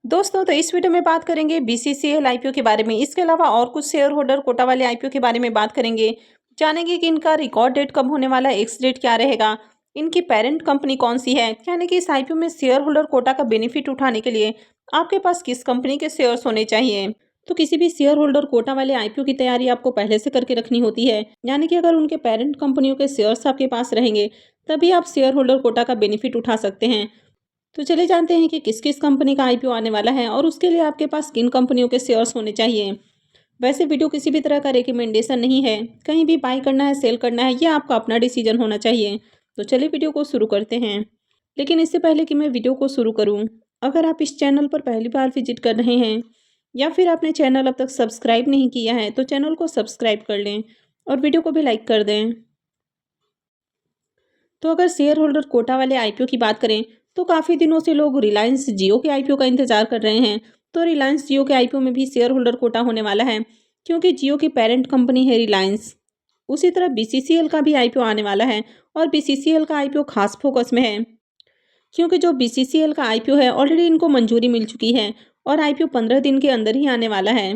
दोस्तों तो इस वीडियो में बात करेंगे बीसीसीएल आईपीओ के बारे में। इसके अलावा और कुछ शेयर होल्डर कोटा वाले आईपीओ के बारे में बात करेंगे। जानेंगे कि इनका रिकॉर्ड डेट कब होने वाला है, एक्स डेट क्या रहेगा, इनकी पेरेंट कंपनी कौन सी है, यानी कि इस आईपीओ में शेयर होल्डर कोटा का बेनिफिट उठाने के लिए आपके पास किस कंपनी के शेयर्स होने चाहिए। तो किसी भी शेयर होल्डर कोटा वाले आईपीओ की तैयारी आपको पहले से करके रखनी होती है, यानी कि अगर उनके पेरेंट कंपनियों के शेयर्स आपके पास रहेंगे तभी आप शेयर होल्डर कोटा का बेनिफिट उठा सकते हैं। तो चले जानते हैं कि किस किस कंपनी का आईपीओ आने वाला है और उसके लिए आपके पास किन कंपनियों के शेयर्स होने चाहिए। वैसे वीडियो किसी भी तरह का रिकमेंडेशन नहीं है, कहीं भी बाई करना है सेल करना है यह आपका अपना डिसीजन होना चाहिए। तो चलिए वीडियो को शुरू करते हैं। लेकिन इससे पहले कि मैं वीडियो को शुरू करूं, अगर आप इस चैनल पर पहली बार विजिट कर रहे हैं या फिर आपने चैनल अब तक सब्सक्राइब नहीं किया है तो चैनल को सब्सक्राइब कर लें और वीडियो को भी लाइक कर दें। तो अगर शेयर होल्डर कोटा वाले आईपीओ की बात करें तो काफ़ी दिनों से लोग रिलायंस जियो के आईपीओ का इंतजार कर रहे हैं। तो रिलायंस जियो के आईपीओ में भी शेयर होल्डर कोटा होने वाला है, क्योंकि जियो की पेरेंट कंपनी है रिलायंस। उसी तरह बीसीसीएल का भी आईपीओ आने वाला है और बीसीसीएल का आईपीओ खास फोकस में है, क्योंकि जो बीसीसीएल का आईपीओ है ऑलरेडी इनको मंजूरी मिल चुकी है और आईपीओ 15 दिन के अंदर ही आने वाला है।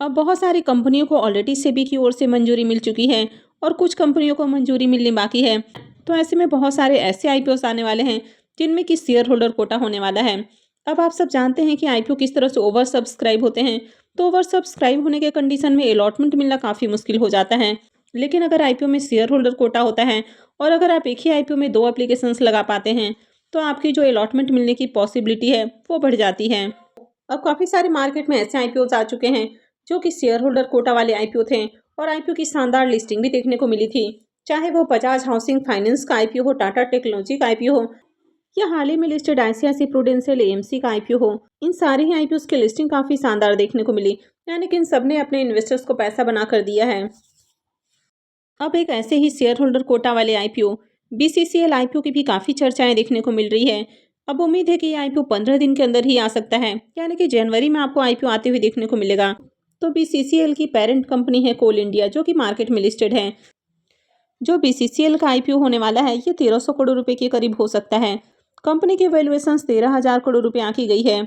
अब बहुत सारी कंपनियों को ऑलरेडी सेबी की ओर से मंजूरी मिल चुकी है और कुछ कंपनियों को मंजूरी मिलनी बाकी है। तो ऐसे में बहुत सारे ऐसे आईपीओस आने वाले हैं जिनमें कि शेयर होल्डर कोटा होने वाला है। अब आप सब जानते हैं कि आईपीओ किस तरह से ओवर सब्सक्राइब होते हैं। तो ओवर सब्सक्राइब होने के कंडीशन में अलॉटमेंट मिलना काफ़ी मुश्किल हो जाता है। लेकिन अगर आईपीओ में शेयर होल्डर कोटा होता है और अगर आप एक ही आईपीओ में 2 एप्लीकेशंस लगा पाते हैं तो आपकी जो अलॉटमेंट मिलने की पॉसिबिलिटी है वो बढ़ जाती है। अब काफ़ी सारे मार्केट में ऐसे आईपीओ आ चुके हैं जो कि शेयर होल्डर कोटा वाले आईपीओ थे और आईपीओ की शानदार लिस्टिंग भी देखने को मिली थी। चाहे वो बजाज हाउसिंग फाइनेंस का आईपीओ हो, टाटा टेक्नोलॉजी का आईपीओ हो या हाल ही में लिस्टेड आईसीआईसी प्रूडेंशियल एएमसी का आईपीओ हो, इन सारे ही आईपीओ की लिस्टिंग काफ़ी शानदार देखने को मिली, यानी कि इन सब ने अपने इन्वेस्टर्स को पैसा बना कर दिया है। अब एक ऐसे ही शेयर होल्डर कोटा वाले आईपीओ बीसीसीएल आईपीओ की भी काफ़ी चर्चाएं देखने को मिल रही है। अब उम्मीद है कि ये आईपीओ 15 दिन के अंदर ही आ सकता है, यानी कि जनवरी में आपको आईपीओ आते हुए देखने को मिलेगा। तो बीसीसीएल की पेरेंट कंपनी है कोल इंडिया, जो कि मार्केट में लिस्टेड है। जो बीसीसीएल का आईपीओ होने वाला है ये 1300 करोड़ रुपए के करीब हो सकता है। कंपनी की वैल्यूएशन 13,000 करोड़ रुपए आंकी गई है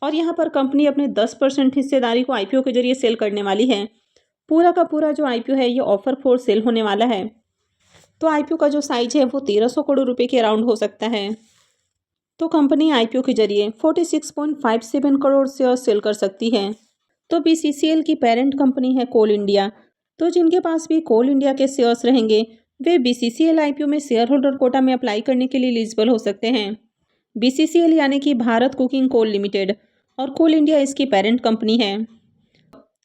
और यहाँ पर कंपनी अपने 10% हिस्सेदारी को आईपीओ के जरिए सेल करने वाली है। पूरा का पूरा जो आईपीओ है ये ऑफर फॉर सेल होने वाला है। तो आईपीओ का जो साइज है वो 1300 करोड़ रुपए के अराउंड हो सकता है। तो कंपनी आईपीओ के जरिए 46.57 करोड़ शेयर सेल कर सकती है। तो बीसीसीएल की पेरेंट कंपनी है कोल इंडिया। तो जिनके पास भी कोल इंडिया के शेयर्स रहेंगे वे बीसीसीएल आईपीओ में शेयर होल्डर कोटा में अप्लाई करने के लिए एलिजिबल हो सकते हैं। बीसीसीएल यानी कि भारत कुकिंग कोल लिमिटेड और कोल इंडिया इसकी पेरेंट कंपनी है।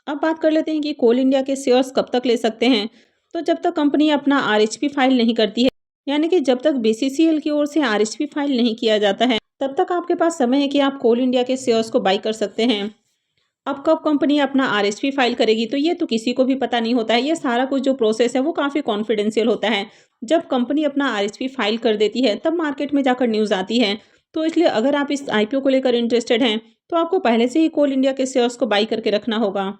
अब बात कर लेते हैं कि कोल इंडिया के शेयर्स कब तक ले सकते हैं। तो जब तक कंपनी अपना आरएचपी फाइल नहीं करती है, यानी कि जब तक बीसीसीएल की ओर से आरएचपी फाइल नहीं किया जाता है तब तक आपके पास समय है कि आप कोल इंडिया के शेयर्स को बाई कर सकते हैं। अब कब कंपनी अपना आरएचपी फाइल करेगी तो ये तो किसी को भी पता नहीं होता है। ये सारा कुछ जो प्रोसेस है वो काफ़ी कॉन्फिडेंशियल होता है। जब कंपनी अपना आरएचपी फाइल कर देती है तब मार्केट में जाकर न्यूज़ आती है। तो इसलिए अगर आप इस आईपीओ को लेकर इंटरेस्टेड हैं तो आपको पहले से ही कोल इंडिया के शेयर्स को बाई करके रखना होगा।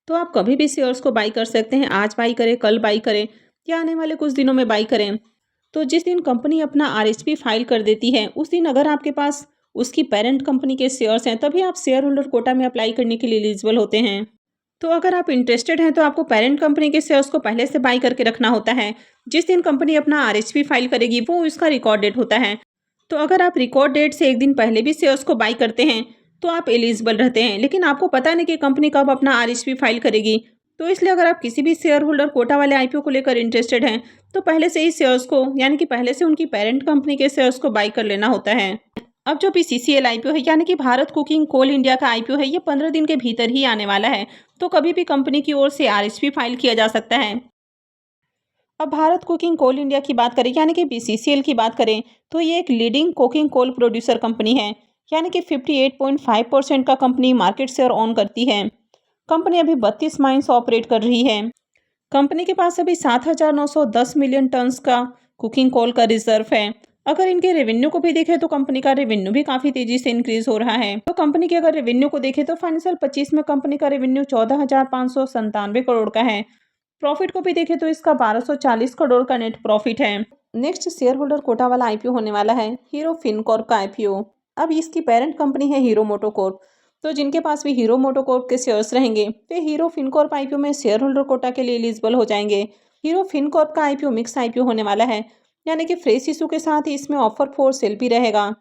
तो आप कभी भी शेयर्स को बाई कर सकते हैं, आज बाई करें, कल बाई करें या आने वाले कुछ दिनों में बाई करें। तो जिस दिन कंपनी अपना आरएचपी फाइल कर देती है उस दिन अगर आपके पास उसकी पेरेंट कंपनी के शेयर्स हैं तभी आप शेयर होल्डर कोटा में अप्लाई करने के लिए एलिजिबल होते हैं। तो अगर आप इंटरेस्टेड हैं तो आपको पेरेंट कंपनी के शेयर्स को पहले से बाई करके रखना होता है। जिस दिन कंपनी अपना आरएचपी फाइल करेगी वो उसका रिकॉर्ड डेट होता है। तो अगर आप रिकॉर्ड डेट से एक दिन पहले भी शेयर्स को बाई करते हैं तो आप एलिजिबल रहते हैं, लेकिन आपको पता नहीं कि कंपनी कब अपना आरएचपी फाइल करेगी। तो इसलिए अगर आप किसी भी शेयर होल्डर कोटा वाले आईपीओ को लेकर इंटरेस्टेड हैं तो पहले से ही शेयर्स को, यानी कि पहले से उनकी पेरेंट कंपनी के शेयर्स को बाई कर लेना होता है। अब जो बीसीसीएल आईपीओ है यानी कि भारत कुकिंग कोल इंडिया का आईपीओ है ये 15 दिन के भीतर ही आने वाला है। तो कभी भी कंपनी की ओर से आरएचपी फाइल किया जा सकता है। अब भारत कुकिंग कोल इंडिया की बात करें यानी कि बीसीसीएल की बात करें तो ये एक leading cooking coal producer company है, यानी कि 58.5% का कंपनी मार्केट शेयर ऑन करती है। कंपनी अभी 32 माइंस ऑपरेट कर रही है। कंपनी के पास अभी 7,910 मिलियन टन्स का कुकिंग कोल का रिजर्व है। अगर इनके रेवेन्यू को भी देखें तो कंपनी का रेवेन्यू भी काफ़ी तेजी से इंक्रीज हो रहा है। तो कंपनी के अगर रेवेन्यू को देखें तो फाइनेंशियल 25 में कंपनी का रेवेन्यू 14,597 करोड़ का है। प्रॉफिट को भी देखें तो इसका 1240 करोड़ का नेट प्रॉफिट है। नेक्स्ट शेयर होल्डर कोटा वाला आईपीओ होने वाला है हीरो फिनकॉर्प का आईपीओ। अब इसकी पेरेंट कंपनी है हीरो मोटोकॉर्प। तो जिनके पास भी हीरो मोटोकॉर्प के शेयर्स रहेंगे वे हीरो फिनकॉर्प आईपीओ में शेयर होल्डर कोटा के लिए एलिजिबल हो जाएंगे। हीरो फिनकॉर्प का आईपीओ मिक्स आईपीओ होने वाला है, यानी कि फ्रेश इशू के साथ ही इसमें ऑफर फॉर सेल भी रहेगा।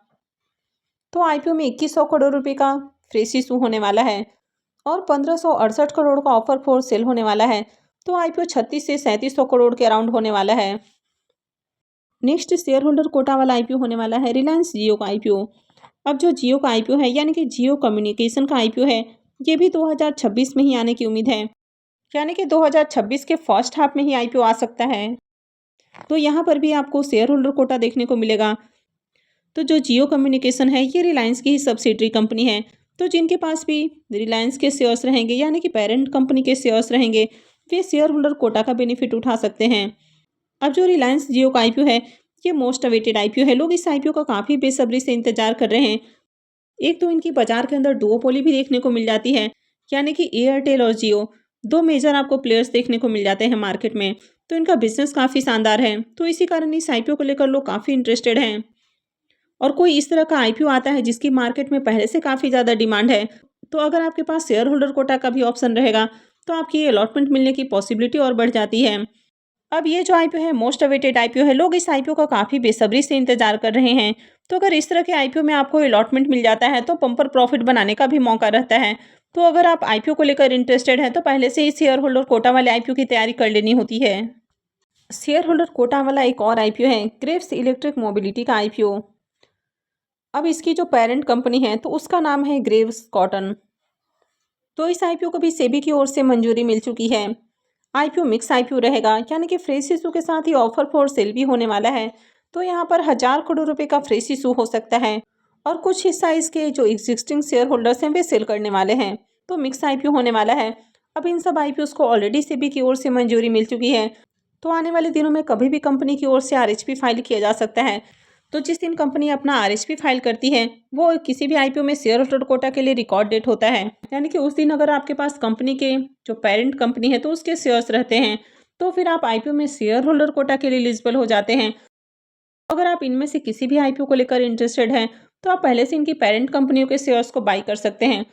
तो आईपीओ में 2100 करोड़ रुपए का फ्रेश इशू होने वाला है और 1568 करोड़ का ऑफर फॉर सेल होने वाला है। तो आईपीओ 36 से 3700 करोड़ के अराउंड होने वाला है। नेक्स्ट शेयर होल्डर कोटा वाला आईपीओ होने वाला है रिलायंस जियो का आईपीओ। अब जो जियो का आईपीओ है, यानी कि जियो कम्युनिकेशन का आईपीओ है, ये भी 2026 में ही आने की उम्मीद है, यानी कि 2026 के फर्स्ट हाफ में ही आईपीओ आ सकता है। तो यहाँ पर भी आपको शेयर होल्डर कोटा देखने को मिलेगा। तो जो जियो कम्युनिकेशन है ये रिलायंस की ही सब्सिडरी कंपनी है। तो जिनके पास भी रिलायंस के शेयर्स रहेंगे, यानी कि पेरेंट कंपनी के शेयर्स रहेंगे, वे शेयर होल्डर कोटा का बेनिफिट उठा सकते हैं। अब जो रिलायंस जियो का आईपीओ है ये मोस्ट अवेटेड आईपीओ है। लोग इस आईपीओ का काफ़ी बेसब्री से इंतजार कर रहे हैं। एक तो इनकी बाजार के अंदर डुओपोली भी देखने को मिल जाती है, यानी कि एयरटेल और जियो दो मेजर आपको प्लेयर्स देखने को मिल जाते हैं मार्केट में। तो इनका बिजनेस काफ़ी शानदार है, तो इसी कारण इस आईपीओ को लेकर लोग काफ़ी इंटरेस्टेड हैं। और कोई इस तरह का आईपीओ आता है जिसकी मार्केट में पहले से काफ़ी ज़्यादा डिमांड है, तो अगर आपके पास शेयर होल्डर कोटा का भी ऑप्शन रहेगा तो आपकी ये अलॉटमेंट मिलने की पॉसिबिलिटी और बढ़ जाती है। अब ये जो आईपीओ है मोस्ट अवेटेड आईपीओ है। लोग इस आईपीओ का काफ़ी बेसब्री से इंतजार कर रहे हैं। तो अगर इस तरह के आईपीओ में आपको अलॉटमेंट मिल जाता है तो बम्पर प्रॉफिट बनाने का भी मौका रहता है। तो अगर आप आईपीओ को लेकर इंटरेस्टेड हैं तो पहले से ही शेयर होल्डर कोटा वाले आईपीओ की तैयारी कर लेनी होती है। शेयर होल्डर कोटा वाला एक और आईपीओ है ग्रेव्स इलेक्ट्रिक मोबिलिटी का आईपीओ। अब इसकी जो पेरेंट कंपनी है तो उसका नाम है ग्रेव्स कॉटन। तो इस आईपीओ को भी सेबी की ओर से मंजूरी मिल चुकी है। आईपीओ मिक्स आईपीओ रहेगा, यानी कि फ्रेश इशू के साथ ही ऑफर फॉर सेल भी होने वाला है। तो यहाँ पर 1000 करोड़ रुपए का फ्रेश इशू हो सकता है और कुछ हिस्सा इसके जो एग्जिस्टिंग शेयर होल्डर्स हैं वे सेल करने वाले हैं। तो मिक्स आईपीओ होने वाला है। अब इन सब आईपीओ को ऑलरेडी सेबी की ओर से मंजूरी मिल चुकी है। तो आने वाले दिनों में कभी भी कंपनी की ओर से आरएचपी फाइल किया जा सकता है। तो जिस दिन कंपनी अपना आरएचपी फाइल करती है वो किसी भी आईपीओ में शेयर होल्डर कोटा के लिए रिकॉर्ड डेट होता है, यानी कि उस दिन अगर आपके पास कंपनी के जो पेरेंट कंपनी है तो उसके शेयर्स रहते हैं तो फिर आप आईपीओ में शेयर होल्डर कोटा के लिए एलिजिबल हो जाते हैं। अगर आप इनमें से किसी भी आईपीओ को लेकर इंटरेस्टेड हैं तो आप पहले से इनकी पेरेंट कंपनियों के शेयर्स को बाई कर सकते हैं।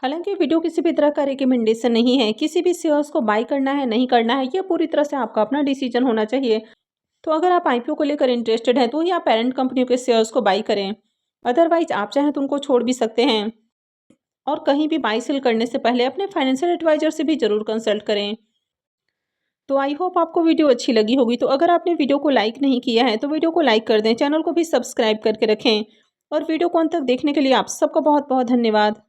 हालांकि वीडियो किसी भी तरह का रिकमेंडेशन नहीं है, किसी भी शेयर्स को बाई करना है नहीं करना है यह पूरी तरह से आपका अपना डिसीजन होना चाहिए। तो अगर आप आईपीओ को लेकर इंटरेस्टेड हैं तो ही आप पेरेंट कंपनियों के शेयर्स को बाई करें, अदरवाइज आप चाहें तो उनको छोड़ भी सकते हैं। और कहीं भी बाई सेल करने से पहले अपने फाइनेंशियल एडवाइजर से भी जरूर कंसल्ट करें। तो आई होप आपको वीडियो अच्छी लगी होगी। तो अगर आपने वीडियो को लाइक नहीं किया है तो वीडियो को लाइक कर दें, चैनल को भी सब्सक्राइब करके रखें और वीडियो को अंत तक देखने के लिए आप सबका बहुत बहुत धन्यवाद।